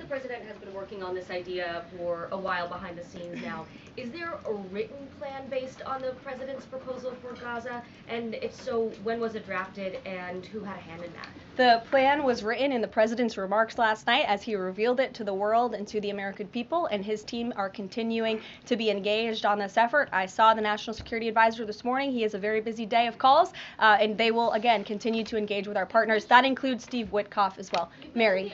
president has been working on this idea for a while behind the scenes now. Is there a written plan based on the president's proposal for Gaza? And if so, when was it drafted and who had a hand in that? The plan was written in the president's remarks last night as he revealed it to the world and to the American people, and his team are continuing to be engaged on this effort. I saw the National Security Advisor this morning. He has a very busy day of calls, and they will, again, continue to engage with our partners. That includes Steve Witkoff as well. Mary.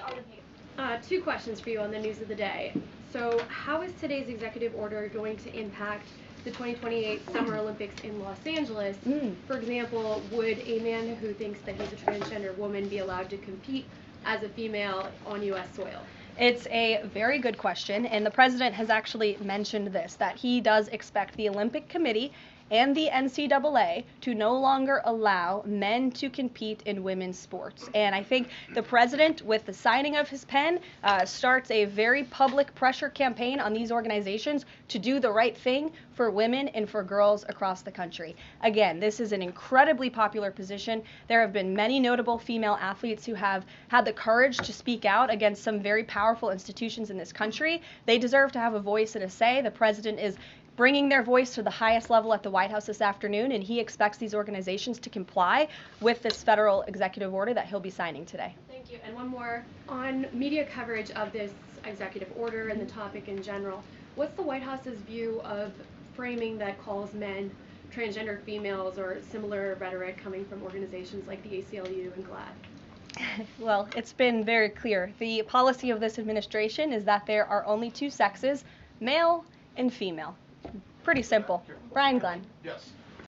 Two questions for you on the news of the day. So how is today's executive order going to impact the 2028 Summer Olympics in Los Angeles? For example, would a man who thinks that he's a transgender woman be allowed to compete as a female on U.S. soil? It's a very good question, and the president has actually mentioned this, that he does expect the Olympic Committee and the NCAA to no longer allow men to compete in women's sports. And I think the president, with the signing of his pen, starts a very public pressure campaign on these organizations to do the right thing for women and for girls across the country. Again, this is an incredibly popular position. There have been many notable female athletes who have had the courage to speak out against some very powerful institutions in this country. They deserve to have a voice and a say. The president is bringing their voice to the highest level at the White House this afternoon, and he expects these organizations to comply with this federal executive order that he'll be signing today. Thank you. And one more. On media coverage of this executive order and the topic in general, what's the White House's view of framing that calls men transgender females or similar rhetoric coming from organizations like the ACLU and GLAAD? Well, it's been very clear. The policy of this administration is that there are only two sexes, male and female. Pretty simple. Brian Glenn. Yes.